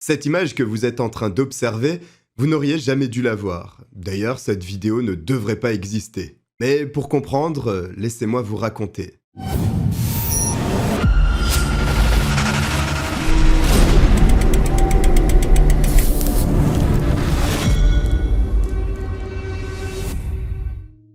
Cette image que vous êtes en train d'observer, vous n'auriez jamais dû la voir. D'ailleurs, cette vidéo ne devrait pas exister. Mais pour comprendre, laissez-moi vous raconter.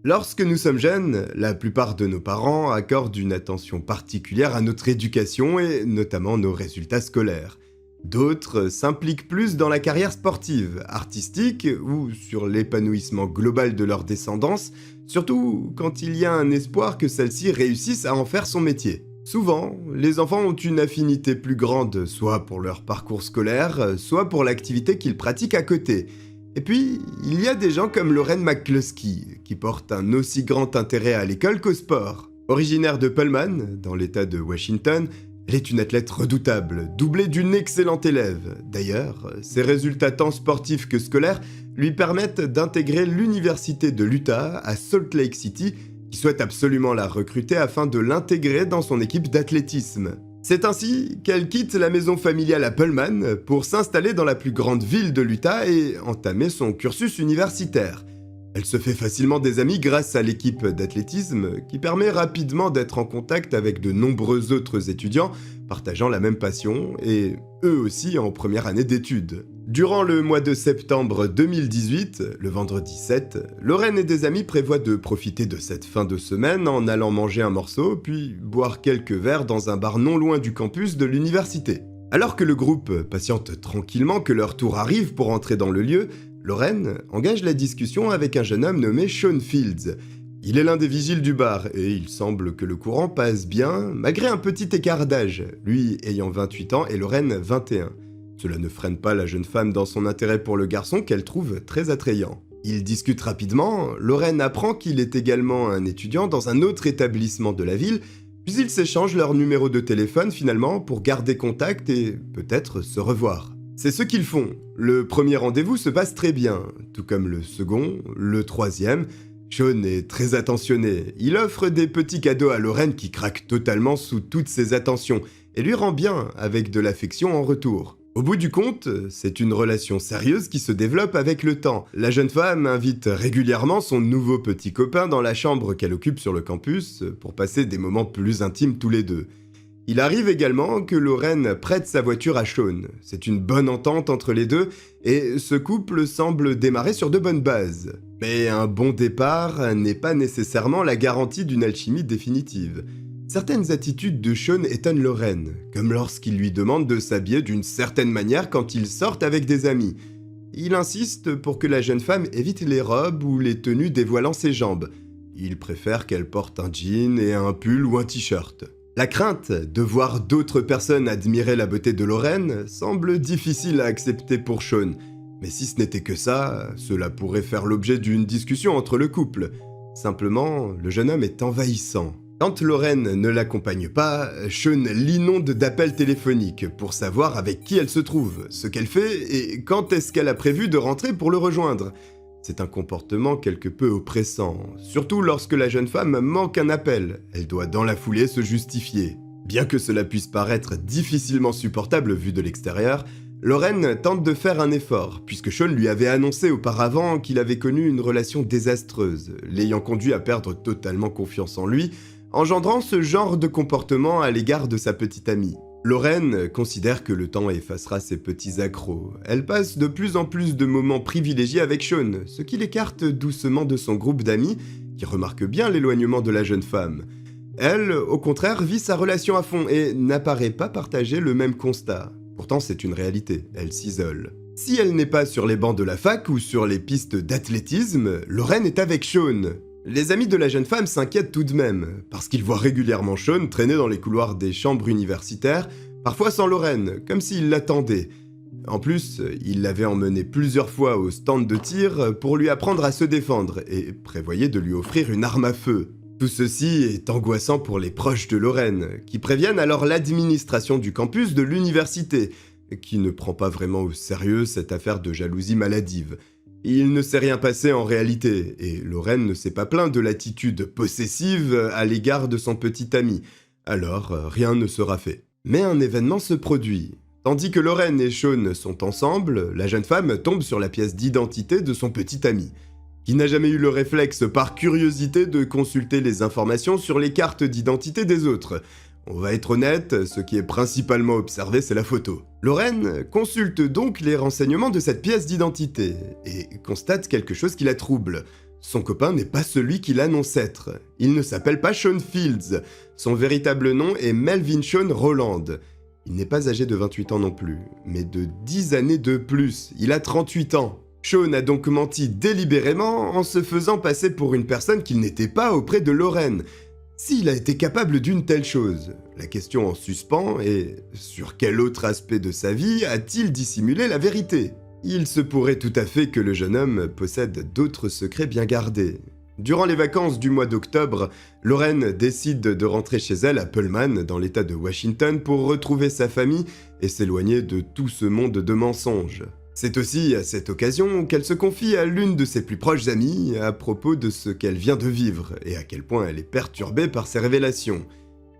Lorsque nous sommes jeunes, la plupart de nos parents accordent une attention particulière à notre éducation et notamment nos résultats scolaires. D'autres s'impliquent plus dans la carrière sportive, artistique ou sur l'épanouissement global de leur descendance, surtout quand il y a un espoir que celle-ci réussisse à en faire son métier. Souvent, les enfants ont une affinité plus grande, soit pour leur parcours scolaire, soit pour l'activité qu'ils pratiquent à côté. Et puis, il y a des gens comme Lauren McCluskey, qui portent un aussi grand intérêt à l'école qu'au sport. Originaire de Pullman, dans l'état de Washington, elle est une athlète redoutable, doublée d'une excellente élève. D'ailleurs, ses résultats tant sportifs que scolaires lui permettent d'intégrer l'université de l'Utah à Salt Lake City, qui souhaite absolument la recruter afin de l'intégrer dans son équipe d'athlétisme. C'est ainsi qu'elle quitte la maison familiale à Pullman pour s'installer dans la plus grande ville de l'Utah et entamer son cursus universitaire. Elle se fait facilement des amis grâce à l'équipe d'athlétisme qui permet rapidement d'être en contact avec de nombreux autres étudiants partageant la même passion et eux aussi en première année d'études. Durant le mois de septembre 2018, le vendredi 7, Lauren et des amis prévoient de profiter de cette fin de semaine en allant manger un morceau puis boire quelques verres dans un bar non loin du campus de l'université. Alors que le groupe patiente tranquillement que leur tour arrive pour entrer dans le lieu, Lauren engage la discussion avec un jeune homme nommé Sean Fields. Il est l'un des vigiles du bar et il semble que le courant passe bien malgré un petit écart d'âge, lui ayant 28 ans et Lauren 21. Cela ne freine pas la jeune femme dans son intérêt pour le garçon qu'elle trouve très attrayant. Ils discutent rapidement, Lauren apprend qu'il est également un étudiant dans un autre établissement de la ville, puis ils s'échangent leur numéro de téléphone finalement pour garder contact et peut-être se revoir. C'est ce qu'ils font. Le premier rendez-vous se passe très bien, tout comme le second, le troisième. Sean est très attentionné. Il offre des petits cadeaux à Lauren qui craque totalement sous toutes ses attentions et lui rend bien avec de l'affection en retour. Au bout du compte, c'est une relation sérieuse qui se développe avec le temps. La jeune femme invite régulièrement son nouveau petit copain dans la chambre qu'elle occupe sur le campus pour passer des moments plus intimes tous les deux. Il arrive également que Lauren prête sa voiture à Sean. C'est une bonne entente entre les deux et ce couple semble démarrer sur de bonnes bases. Mais un bon départ n'est pas nécessairement la garantie d'une alchimie définitive. Certaines attitudes de Sean étonnent Lauren, comme lorsqu'il lui demande de s'habiller d'une certaine manière quand ils sortent avec des amis. Il insiste pour que la jeune femme évite les robes ou les tenues dévoilant ses jambes. Il préfère qu'elle porte un jean et un pull ou un t-shirt. La crainte de voir d'autres personnes admirer la beauté de Lauren semble difficile à accepter pour Sean. Mais si ce n'était que ça, cela pourrait faire l'objet d'une discussion entre le couple. Simplement, le jeune homme est envahissant. Quand Lauren ne l'accompagne pas, Sean l'inonde d'appels téléphoniques pour savoir avec qui elle se trouve, ce qu'elle fait et quand est-ce qu'elle a prévu de rentrer pour le rejoindre. C'est un comportement quelque peu oppressant, surtout lorsque la jeune femme manque un appel. Elle doit dans la foulée se justifier. Bien que cela puisse paraître difficilement supportable vu de l'extérieur, Lauren tente de faire un effort, puisque Sean lui avait annoncé auparavant qu'il avait connu une relation désastreuse, l'ayant conduit à perdre totalement confiance en lui, engendrant ce genre de comportement à l'égard de sa petite amie. Lauren considère que le temps effacera ses petits accros. Elle passe de plus en plus de moments privilégiés avec Sean, ce qui l'écarte doucement de son groupe d'amis, qui remarque bien l'éloignement de la jeune femme. Elle, au contraire, vit sa relation à fond et n'apparaît pas partager le même constat. Pourtant, c'est une réalité, elle s'isole. Si elle n'est pas sur les bancs de la fac ou sur les pistes d'athlétisme, Lauren est avec Sean. Les amis de la jeune femme s'inquiètent tout de même, parce qu'ils voient régulièrement Sean traîner dans les couloirs des chambres universitaires, parfois sans Lauren, comme s'il l'attendait. En plus, il l'avait emmené plusieurs fois au stand de tir pour lui apprendre à se défendre, et prévoyait de lui offrir une arme à feu. Tout ceci est angoissant pour les proches de Lauren, qui préviennent alors l'administration du campus de l'université, qui ne prend pas vraiment au sérieux cette affaire de jalousie maladive. Il ne s'est rien passé en réalité, et Lauren ne s'est pas plaint de l'attitude possessive à l'égard de son petit ami, alors rien ne sera fait. Mais un événement se produit. Tandis que Lorraine et Sean sont ensemble, la jeune femme tombe sur la pièce d'identité de son petit ami, qui n'a jamais eu le réflexe par curiosité de consulter les informations sur les cartes d'identité des autres. On va être honnête, ce qui est principalement observé, c'est la photo. Lorraine consulte donc les renseignements de cette pièce d'identité et constate quelque chose qui la trouble. Son copain n'est pas celui qu'il annonce être. Il ne s'appelle pas Sean Fields. Son véritable nom est Melvin Sean Roland. Il n'est pas âgé de 28 ans non plus, mais de 10 années de plus. Il a 38 ans. Sean a donc menti délibérément en se faisant passer pour une personne qu'il n'était pas auprès de Lorraine. S'il a été capable d'une telle chose, la question en suspens est sur quel autre aspect de sa vie a-t-il dissimulé la vérité ? Il se pourrait tout à fait que le jeune homme possède d'autres secrets bien gardés. Durant les vacances du mois d'octobre, Lorraine décide de rentrer chez elle à Pullman, dans l'état de Washington, pour retrouver sa famille et s'éloigner de tout ce monde de mensonges. C'est aussi à cette occasion qu'elle se confie à l'une de ses plus proches amies à propos de ce qu'elle vient de vivre et à quel point elle est perturbée par ses révélations.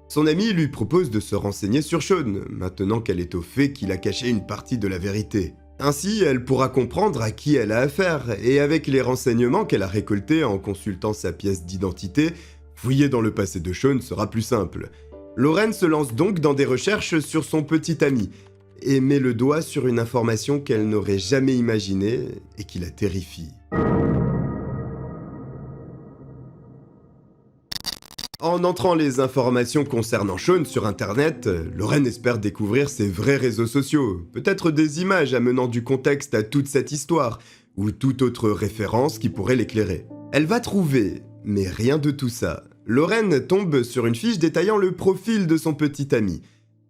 Son amie lui propose de se renseigner sur Sean, maintenant qu'elle est au fait qu'il a caché une partie de la vérité. Ainsi, elle pourra comprendre à qui elle a affaire, et avec les renseignements qu'elle a récoltés en consultant sa pièce d'identité, fouiller dans le passé de Sean sera plus simple. Lorraine se lance donc dans des recherches sur son petit ami, et met le doigt sur une information qu'elle n'aurait jamais imaginée et qui la terrifie. En entrant les informations concernant Sean sur internet, Lorraine espère découvrir ses vrais réseaux sociaux, peut-être des images amenant du contexte à toute cette histoire, ou toute autre référence qui pourrait l'éclairer. Elle va trouver, mais rien de tout ça. Lorraine tombe sur une fiche détaillant le profil de son petit ami.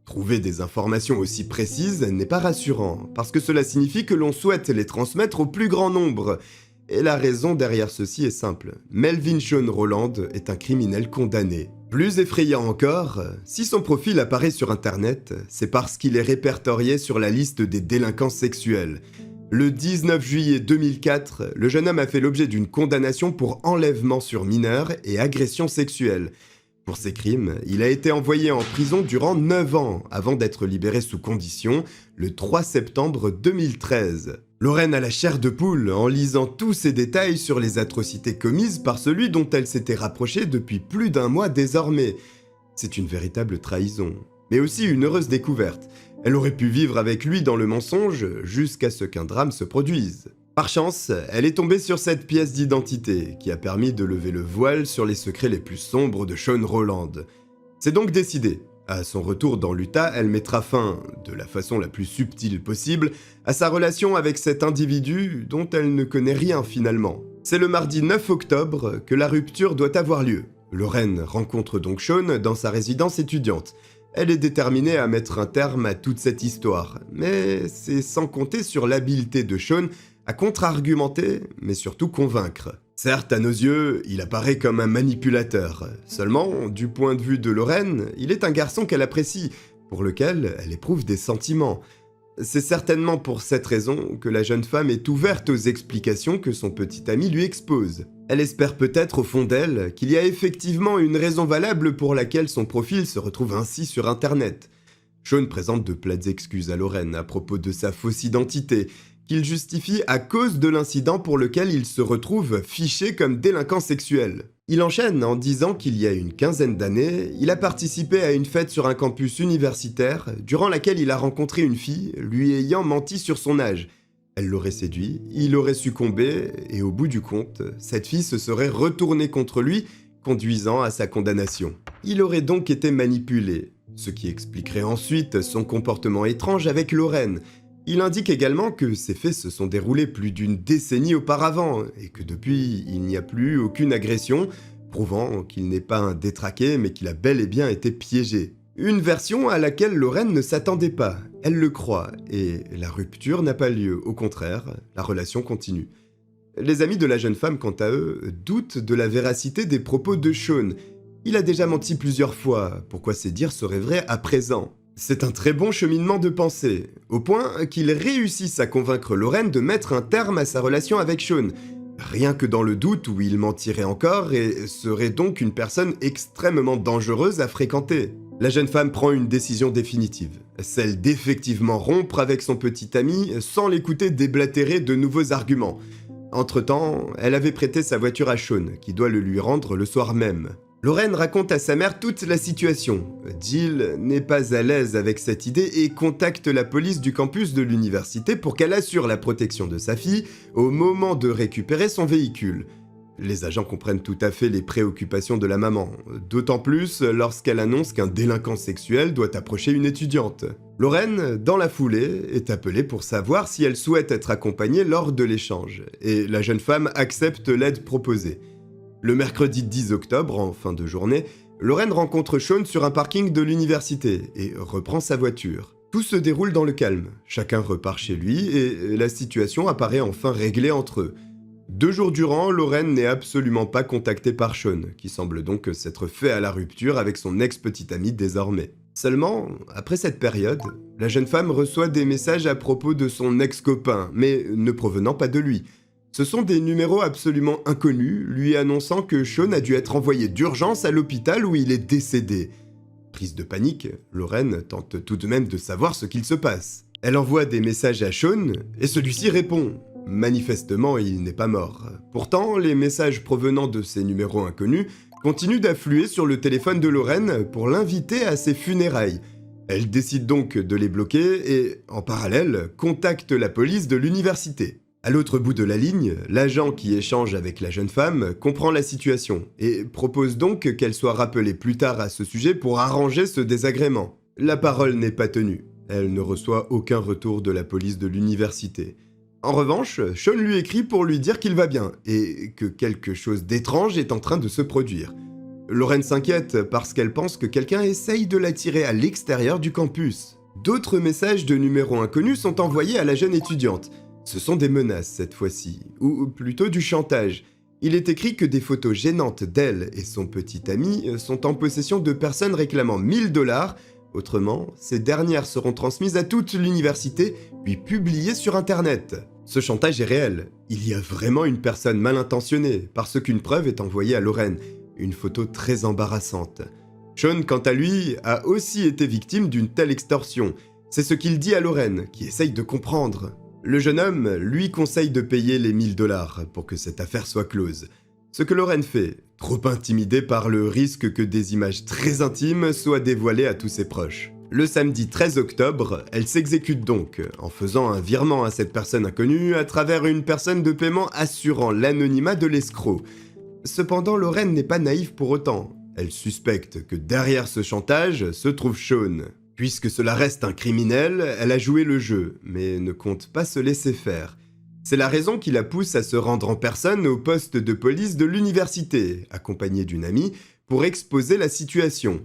Trouver des informations aussi précises n'est pas rassurant, parce que cela signifie que l'on souhaite les transmettre au plus grand nombre. Et la raison derrière ceci est simple. Melvin Sean Roland est un criminel condamné. Plus effrayant encore, si son profil apparaît sur internet, c'est parce qu'il est répertorié sur la liste des délinquants sexuels. Le 19 juillet 2004, le jeune homme a fait l'objet d'une condamnation pour enlèvement sur mineur et agression sexuelle. Pour ces crimes, il a été envoyé en prison durant 9 ans, avant d'être libéré sous condition le 3 septembre 2013. Lorraine a la chair de poule en lisant tous ces détails sur les atrocités commises par celui dont elle s'était rapprochée depuis plus d'1 mois désormais. C'est une véritable trahison, mais aussi une heureuse découverte. Elle aurait pu vivre avec lui dans le mensonge jusqu'à ce qu'un drame se produise. Par chance, elle est tombée sur cette pièce d'identité qui a permis de lever le voile sur les secrets les plus sombres de Sean Roland. C'est donc décidé. À son retour dans l'Utah, elle mettra fin, de la façon la plus subtile possible, à sa relation avec cet individu dont elle ne connaît rien finalement. C'est le mardi 9 octobre que la rupture doit avoir lieu. Lorraine rencontre donc Sean dans sa résidence étudiante. Elle est déterminée à mettre un terme à toute cette histoire, mais c'est sans compter sur l'habileté de Sean à contre-argumenter, mais surtout convaincre. Certes, à nos yeux, il apparaît comme un manipulateur. Seulement, du point de vue de Lorraine, il est un garçon qu'elle apprécie, pour lequel elle éprouve des sentiments. C'est certainement pour cette raison que la jeune femme est ouverte aux explications que son petit ami lui expose. Elle espère peut-être au fond d'elle qu'il y a effectivement une raison valable pour laquelle son profil se retrouve ainsi sur internet. Sean présente de plates excuses à Lorraine à propos de sa fausse identité, qu'il justifie à cause de l'incident pour lequel il se retrouve fiché comme délinquant sexuel. Il enchaîne en disant qu'il y a une quinzaine d'années, il a participé à une fête sur un campus universitaire, durant laquelle il a rencontré une fille, lui ayant menti sur son âge. Elle l'aurait séduit, il aurait succombé, et au bout du compte, cette fille se serait retournée contre lui, conduisant à sa condamnation. Il aurait donc été manipulé, ce qui expliquerait ensuite son comportement étrange avec Lorraine. Il indique également que ces faits se sont déroulés plus d'une décennie auparavant et que depuis, il n'y a plus aucune agression, prouvant qu'il n'est pas un détraqué mais qu'il a bel et bien été piégé. Une version à laquelle Lorraine ne s'attendait pas, elle le croit, et la rupture n'a pas lieu, au contraire, la relation continue. Les amis de la jeune femme, quant à eux, doutent de la véracité des propos de Sean. Il a déjà menti plusieurs fois, pourquoi ces dires seraient vrais à présent ? C'est un très bon cheminement de pensée, au point qu'il réussisse à convaincre Lorraine de mettre un terme à sa relation avec Sean, rien que dans le doute où il mentirait encore et serait donc une personne extrêmement dangereuse à fréquenter. La jeune femme prend une décision définitive, celle d'effectivement rompre avec son petit ami sans l'écouter déblatérer de nouveaux arguments. Entre-temps, elle avait prêté sa voiture à Sean, qui doit le lui rendre le soir même. Lorraine raconte à sa mère toute la situation. Jill n'est pas à l'aise avec cette idée et contacte la police du campus de l'université pour qu'elle assure la protection de sa fille au moment de récupérer son véhicule. Les agents comprennent tout à fait les préoccupations de la maman, d'autant plus lorsqu'elle annonce qu'un délinquant sexuel doit approcher une étudiante. Lorraine, dans la foulée, est appelée pour savoir si elle souhaite être accompagnée lors de l'échange, et la jeune femme accepte l'aide proposée. Le mercredi 10 octobre, en fin de journée, Lorraine rencontre Sean sur un parking de l'université et reprend sa voiture. Tout se déroule dans le calme, chacun repart chez lui et la situation apparaît enfin réglée entre eux. 2 jours durant, Lorraine n'est absolument pas contactée par Sean, qui semble donc s'être fait à la rupture avec son ex-petite amie désormais. Seulement, après cette période, la jeune femme reçoit des messages à propos de son ex-copain, mais ne provenant pas de lui. Ce sont des numéros absolument inconnus, lui annonçant que Sean a dû être envoyé d'urgence à l'hôpital où il est décédé. Prise de panique, Lorraine tente tout de même de savoir ce qu'il se passe. Elle envoie des messages à Sean, et celui-ci répond. Manifestement, il n'est pas mort. Pourtant, les messages provenant de ces numéros inconnus continuent d'affluer sur le téléphone de Lorraine pour l'inviter à ses funérailles. Elle décide donc de les bloquer et, en parallèle, contacte la police de l'université. À l'autre bout de la ligne, l'agent qui échange avec la jeune femme comprend la situation et propose donc qu'elle soit rappelée plus tard à ce sujet pour arranger ce désagrément. La parole n'est pas tenue. Elle ne reçoit aucun retour de la police de l'université. En revanche, Sean lui écrit pour lui dire qu'il va bien et que quelque chose d'étrange est en train de se produire. Lorraine s'inquiète parce qu'elle pense que quelqu'un essaye de l'attirer à l'extérieur du campus. D'autres messages de numéros inconnus sont envoyés à la jeune étudiante. Ce sont des menaces cette fois-ci, ou plutôt du chantage. Il est écrit que des photos gênantes d'elle et son petit ami sont en possession de personnes réclamant 1000 $. Autrement, ces dernières seront transmises à toute l'université, puis publiées sur Internet. Ce chantage est réel. Il y a vraiment une personne mal intentionnée, parce qu'une preuve est envoyée à Lorraine, une photo très embarrassante. Sean, quant à lui, a aussi été victime d'une telle extorsion. C'est ce qu'il dit à Lorraine, qui essaye de comprendre. Le jeune homme lui conseille de payer les 1000 $ pour que cette affaire soit close. Ce que Lorraine fait, trop intimidée par le risque que des images très intimes soient dévoilées à tous ses proches. Le samedi 13 octobre, elle s'exécute donc, en faisant un virement à cette personne inconnue à travers une personne de paiement assurant l'anonymat de l'escroc. Cependant, Lorraine n'est pas naïve pour autant. Elle suspecte que derrière ce chantage se trouve Sean. Puisque cela reste un criminel, elle a joué le jeu, mais ne compte pas se laisser faire. C'est la raison qui la pousse à se rendre en personne au poste de police de l'université, accompagnée d'une amie, pour exposer la situation.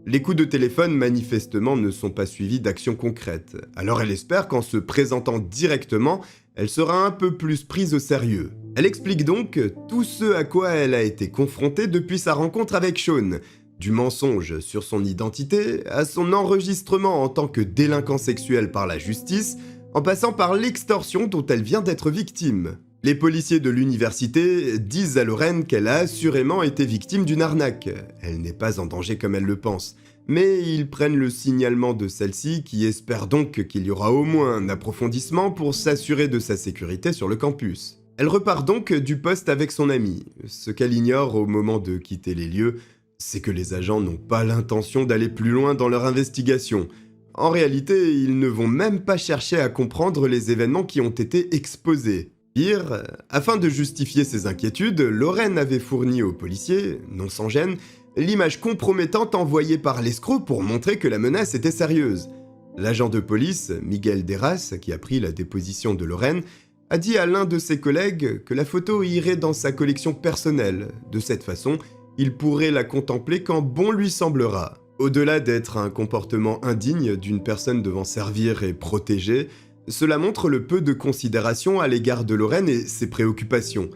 Les coups de téléphone manifestement ne sont pas suivis d'actions concrètes, alors elle espère qu'en se présentant directement, elle sera un peu plus prise au sérieux. Elle explique donc tout ce à quoi elle a été confrontée depuis sa rencontre avec Sean, du mensonge sur son identité à son enregistrement en tant que délinquant sexuel par la justice, en passant par l'extorsion dont elle vient d'être victime. Les policiers de l'université disent à Lorraine qu'elle a assurément été victime d'une arnaque. Elle n'est pas en danger comme elle le pense, mais ils prennent le signalement de celle-ci qui espère donc qu'il y aura au moins un approfondissement pour s'assurer de sa sécurité sur le campus. Elle repart donc du poste avec son amie. Ce qu'elle ignore au moment de quitter les lieux, c'est que les agents n'ont pas l'intention d'aller plus loin dans leur investigation. En réalité, ils ne vont même pas chercher à comprendre les événements qui ont été exposés. Pire, afin de justifier ses inquiétudes, Lorraine avait fourni aux policiers, non sans gêne, l'image compromettante envoyée par l'escroc pour montrer que la menace était sérieuse. L'agent de police, Miguel Deras, qui a pris la déposition de Lorraine, a dit à l'un de ses collègues que la photo irait dans sa collection personnelle. De cette façon, il pourrait la contempler quand bon lui semblera. Au-delà d'être un comportement indigne d'une personne devant servir et protéger, cela montre le peu de considération à l'égard de Lorraine et ses préoccupations.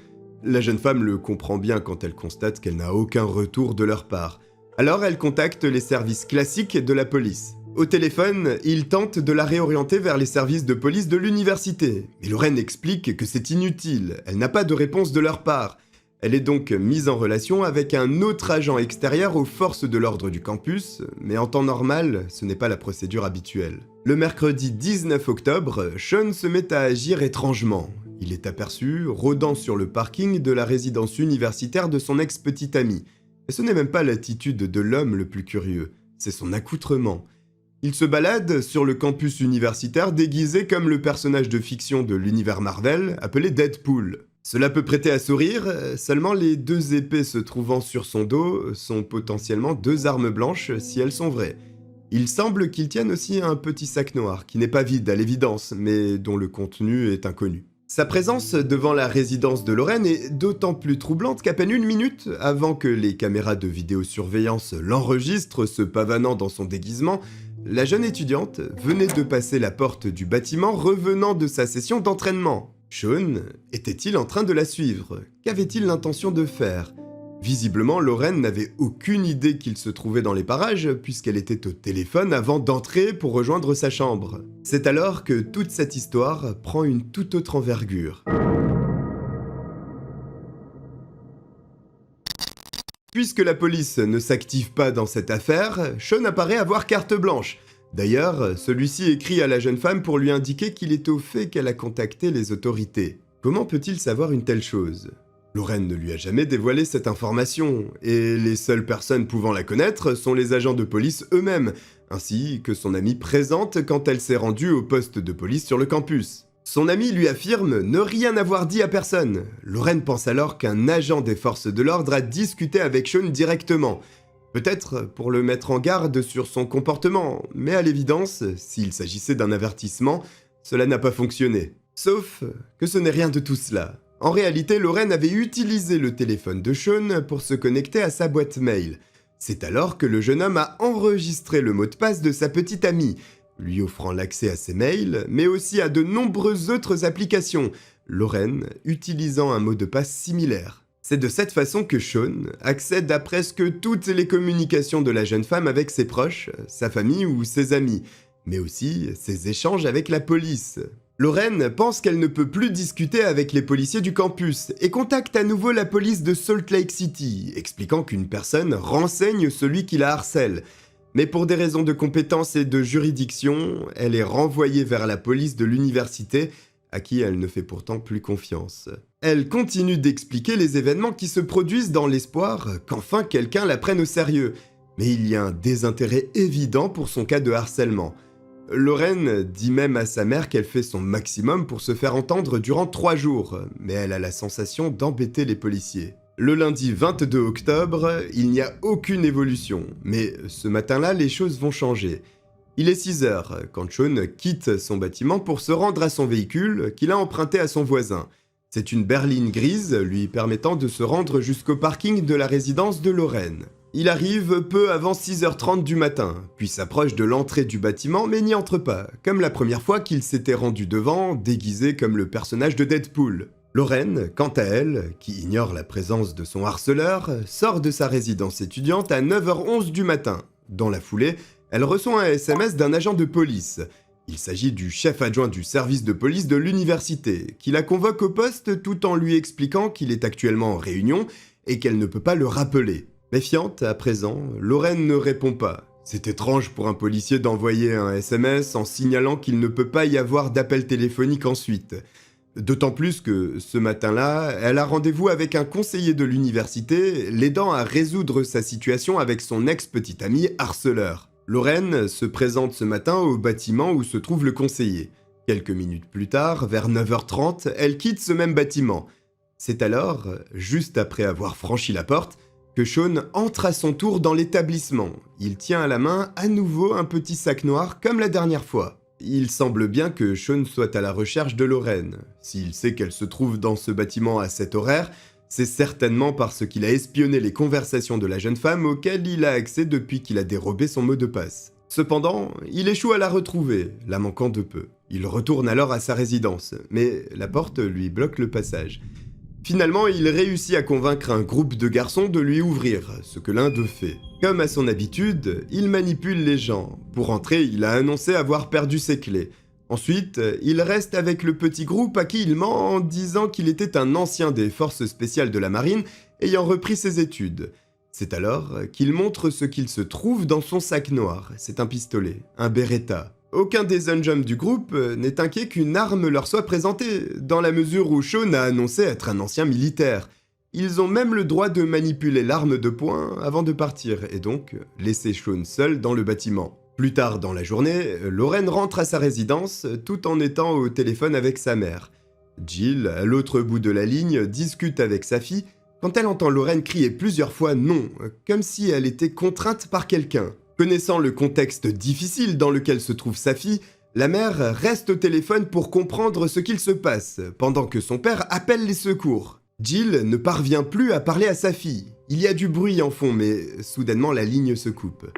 La jeune femme le comprend bien quand elle constate qu'elle n'a aucun retour de leur part. Alors elle contacte les services classiques de la police. Au téléphone, il tente de la réorienter vers les services de police de l'université. Mais Lorraine explique que c'est inutile, elle n'a pas de réponse de leur part. Elle est donc mise en relation avec un autre agent extérieur aux forces de l'ordre du campus, mais en temps normal, ce n'est pas la procédure habituelle. Le mercredi 19 octobre, Sean se met à agir étrangement. Il est aperçu rôdant sur le parking de la résidence universitaire de son ex-petite amie. Et ce n'est même pas l'attitude de l'homme le plus curieux, c'est son accoutrement. Il se balade sur le campus universitaire déguisé comme le personnage de fiction de l'univers Marvel appelé Deadpool. Cela peut prêter à sourire, seulement les 2 épées se trouvant sur son dos sont potentiellement 2 armes blanches si elles sont vraies. Il semble qu'il tienne aussi un petit sac noir, qui n'est pas vide à l'évidence, mais dont le contenu est inconnu. Sa présence devant la résidence de Lorraine est d'autant plus troublante qu'à peine 1 minute avant que les caméras de vidéosurveillance l'enregistrent se pavanant dans son déguisement, la jeune étudiante venait de passer la porte du bâtiment revenant de sa session d'entraînement. Sean était-il en train de la suivre? Qu'avait-il l'intention de faire? Visiblement, Lorraine n'avait aucune idée qu'il se trouvait dans les parages puisqu'elle était au téléphone avant d'entrer pour rejoindre sa chambre. C'est alors que toute cette histoire prend une toute autre envergure. Puisque la police ne s'active pas dans cette affaire, Sean apparaît avoir carte blanche. D'ailleurs, celui-ci écrit à la jeune femme pour lui indiquer qu'il est au fait qu'elle a contacté les autorités. Comment peut-il savoir une telle chose? Lorraine ne lui a jamais dévoilé cette information, et les seules personnes pouvant la connaître sont les agents de police eux-mêmes, ainsi que son amie présente quand elle s'est rendue au poste de police sur le campus. Son ami lui affirme ne rien avoir dit à personne. Lorraine pense alors qu'un agent des forces de l'ordre a discuté avec Sean directement. Peut-être pour le mettre en garde sur son comportement, mais à l'évidence, s'il s'agissait d'un avertissement, cela n'a pas fonctionné. Sauf que ce n'est rien de tout cela. En réalité, Lorraine avait utilisé le téléphone de Sean pour se connecter à sa boîte mail. C'est alors que le jeune homme a enregistré le mot de passe de sa petite amie, lui offrant l'accès à ses mails, mais aussi à de nombreuses autres applications, Lorraine utilisant un mot de passe similaire. C'est de cette façon que Sean accède à presque toutes les communications de la jeune femme avec ses proches, sa famille ou ses amis, mais aussi ses échanges avec la police. Lorraine pense qu'elle ne peut plus discuter avec les policiers du campus et contacte à nouveau la police de Salt Lake City, expliquant qu'une personne renseigne celui qui la harcèle. Mais pour des raisons de compétence et de juridiction, elle est renvoyée vers la police de l'université, à qui elle ne fait pourtant plus confiance. Elle continue d'expliquer les événements qui se produisent dans l'espoir qu'enfin quelqu'un la prenne au sérieux, mais il y a un désintérêt évident pour son cas de harcèlement. Lorraine dit même à sa mère qu'elle fait son maximum pour se faire entendre durant 3 jours, mais elle a la sensation d'embêter les policiers. Le lundi 22 octobre, il n'y a aucune évolution, mais ce matin-là, les choses vont changer. Il est 6 heures quand Sean quitte son bâtiment pour se rendre à son véhicule qu'il a emprunté à son voisin. C'est une berline grise lui permettant de se rendre jusqu'au parking de la résidence de Lorraine. Il arrive peu avant 6h30 du matin, puis s'approche de l'entrée du bâtiment mais n'y entre pas, comme la première fois qu'il s'était rendu devant, déguisé comme le personnage de Deadpool. Lorraine, quant à elle, qui ignore la présence de son harceleur, sort de sa résidence étudiante à 9h11 du matin. Dans la foulée, elle reçoit un SMS d'un agent de police. Il s'agit du chef adjoint du service de police de l'université, qui la convoque au poste tout en lui expliquant qu'il est actuellement en réunion et qu'elle ne peut pas le rappeler. Méfiante, à présent, Lorraine ne répond pas. C'est étrange pour un policier d'envoyer un SMS en signalant qu'il ne peut pas y avoir d'appel téléphonique ensuite. D'autant plus que, ce matin-là, elle a rendez-vous avec un conseiller de l'université, l'aidant à résoudre sa situation avec son ex-petite amie harceleur. Lorraine se présente ce matin au bâtiment où se trouve le conseiller. Quelques minutes plus tard, vers 9h30, elle quitte ce même bâtiment. C'est alors, juste après avoir franchi la porte, que Sean entre à son tour dans l'établissement. Il tient à la main à nouveau un petit sac noir comme la dernière fois. Il semble bien que Sean soit à la recherche de Lorraine. S'il sait qu'elle se trouve dans ce bâtiment à cet horaire, c'est certainement parce qu'il a espionné les conversations de la jeune femme auxquelles il a accès depuis qu'il a dérobé son mot de passe. Cependant, il échoue à la retrouver, la manquant de peu. Il retourne alors à sa résidence, mais la porte lui bloque le passage. Finalement, il réussit à convaincre un groupe de garçons de lui ouvrir, ce que l'un d'eux fait. Comme à son habitude, il manipule les gens. Pour entrer, il a annoncé avoir perdu ses clés. Ensuite, il reste avec le petit groupe à qui il ment en disant qu'il était un ancien des forces spéciales de la marine ayant repris ses études. C'est alors qu'il montre ce qu'il se trouve dans son sac noir. C'est un pistolet, un Beretta. Aucun des unjumps du groupe n'est inquiet qu'une arme leur soit présentée, dans la mesure où Sean a annoncé être un ancien militaire. Ils ont même le droit de manipuler l'arme de poing avant de partir, et donc laisser Sean seul dans le bâtiment. Plus tard dans la journée, Lorraine rentre à sa résidence tout en étant au téléphone avec sa mère. Jill, à l'autre bout de la ligne, discute avec sa fille quand elle entend Lorraine crier plusieurs fois « non », comme si elle était contrainte par quelqu'un. Connaissant le contexte difficile dans lequel se trouve sa fille, la mère reste au téléphone pour comprendre ce qu'il se passe, pendant que son père appelle les secours. Jill ne parvient plus à parler à sa fille. Il y a du bruit en fond, mais soudainement la ligne se coupe.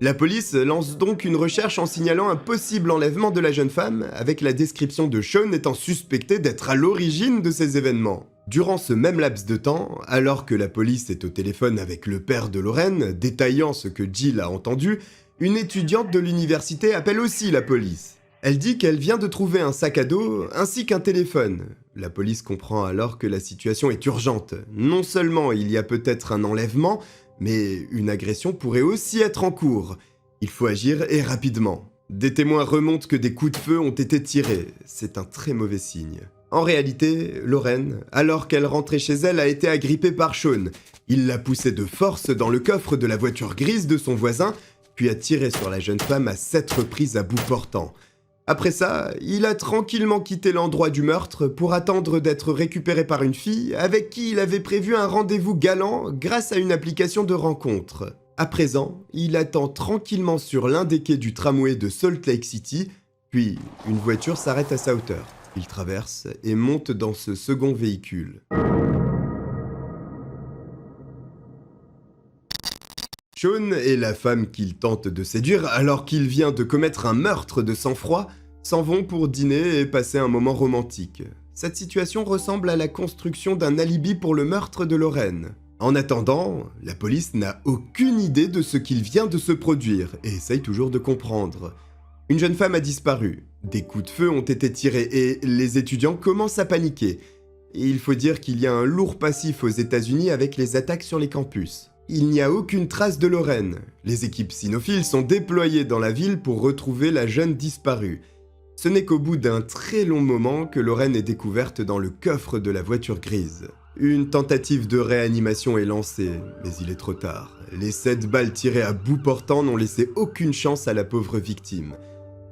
La police lance donc une recherche en signalant un possible enlèvement de la jeune femme, avec la description de Sean étant suspecté d'être à l'origine de ces événements. Durant ce même laps de temps, alors que la police est au téléphone avec le père de Lorraine, détaillant ce que Jill a entendu, une étudiante de l'université appelle aussi la police. Elle dit qu'elle vient de trouver un sac à dos ainsi qu'un téléphone. La police comprend alors que la situation est urgente. Non seulement il y a peut-être un enlèvement, mais une agression pourrait aussi être en cours. Il faut agir et rapidement. Des témoins remontent que des coups de feu ont été tirés. C'est un très mauvais signe. En réalité, Lorraine, alors qu'elle rentrait chez elle, a été agrippée par Sean. Il l'a poussée de force dans le coffre de la voiture grise de son voisin, puis a tiré sur la jeune femme à 7 reprises à bout portant. Après ça, il a tranquillement quitté l'endroit du meurtre pour attendre d'être récupéré par une fille avec qui il avait prévu un rendez-vous galant grâce à une application de rencontre. À présent, il attend tranquillement sur l'un des quais du tramway de Salt Lake City, puis une voiture s'arrête à sa hauteur. Il traverse et monte dans ce second véhicule. Sean et la femme qu'il tente de séduire alors qu'il vient de commettre un meurtre de sang-froid s'en vont pour dîner et passer un moment romantique. Cette situation ressemble à la construction d'un alibi pour le meurtre de Lorraine. En attendant, la police n'a aucune idée de ce qu'il vient de se produire et essaye toujours de comprendre. Une jeune femme a disparu, des coups de feu ont été tirés et les étudiants commencent à paniquer. Et il faut dire qu'il y a un lourd passif aux États-Unis avec les attaques sur les campus. Il n'y a aucune trace de Lorraine. Les équipes cynophiles sont déployées dans la ville pour retrouver la jeune disparue. Ce n'est qu'au bout d'un très long moment que Lorraine est découverte dans le coffre de la voiture grise. Une tentative de réanimation est lancée, mais il est trop tard. Les 7 balles tirées à bout portant n'ont laissé aucune chance à la pauvre victime.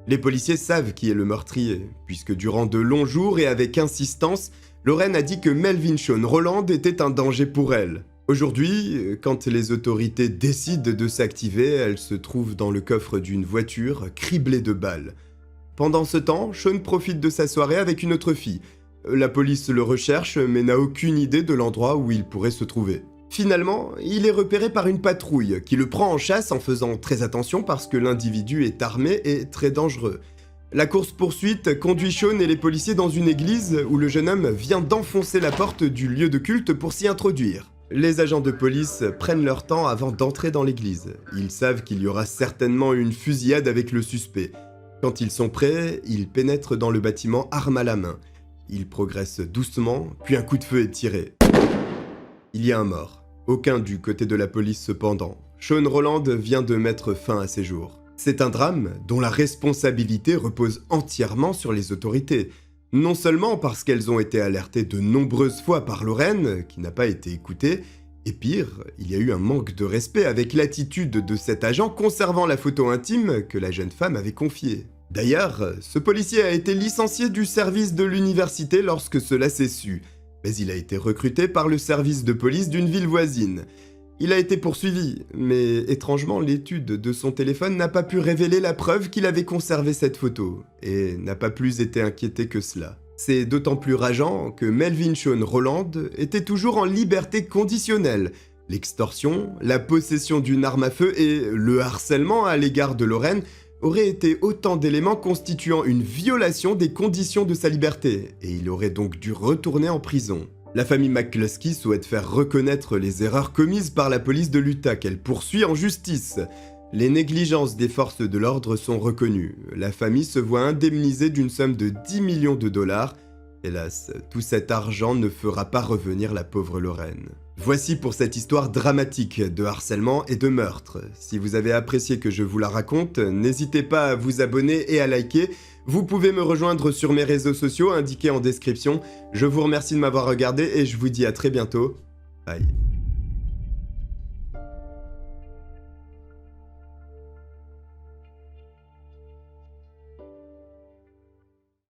Les policiers savent qui est le meurtrier, puisque durant de longs jours et avec insistance, Lorraine a dit que Melvin Sean Roland était un danger pour elle. Aujourd'hui, quand les autorités décident de s'activer, elle se trouve dans le coffre d'une voiture criblée de balles. Pendant ce temps, Sean profite de sa soirée avec une autre fille. La police le recherche mais n'a aucune idée de l'endroit où il pourrait se trouver. Finalement, il est repéré par une patrouille qui le prend en chasse en faisant très attention parce que l'individu est armé et très dangereux. La course-poursuite conduit Sean et les policiers dans une église où le jeune homme vient d'enfoncer la porte du lieu de culte pour s'y introduire. Les agents de police prennent leur temps avant d'entrer dans l'église. Ils savent qu'il y aura certainement une fusillade avec le suspect. Quand ils sont prêts, ils pénètrent dans le bâtiment arme à la main. Ils progressent doucement, puis un coup de feu est tiré. Il y a un mort. Aucun du côté de la police cependant. Sean Roland vient de mettre fin à ses jours. C'est un drame dont la responsabilité repose entièrement sur les autorités. Non seulement parce qu'elles ont été alertées de nombreuses fois par Lorraine, qui n'a pas été écoutée, et pire, il y a eu un manque de respect avec l'attitude de cet agent conservant la photo intime que la jeune femme avait confiée. D'ailleurs, ce policier a été licencié du service de l'université lorsque cela s'est su, mais il a été recruté par le service de police d'une ville voisine. Il a été poursuivi, mais étrangement l'étude de son téléphone n'a pas pu révéler la preuve qu'il avait conservé cette photo, et n'a pas plus été inquiété que cela. C'est d'autant plus rageant que Melvin Sean Roland était toujours en liberté conditionnelle. L'extorsion, la possession d'une arme à feu et le harcèlement à l'égard de Lorraine auraient été autant d'éléments constituant une violation des conditions de sa liberté, et il aurait donc dû retourner en prison. La famille McCluskey souhaite faire reconnaître les erreurs commises par la police de l'Utah qu'elle poursuit en justice. Les négligences des forces de l'ordre sont reconnues. La famille se voit indemnisée d'une somme de 10 millions de dollars. Hélas, tout cet argent ne fera pas revenir la pauvre Lorraine. Voici pour cette histoire dramatique de harcèlement et de meurtre. Si vous avez apprécié que je vous la raconte, n'hésitez pas à vous abonner et à liker. Vous pouvez me rejoindre sur mes réseaux sociaux indiqués en description. Je vous remercie de m'avoir regardé et je vous dis à très bientôt. Bye.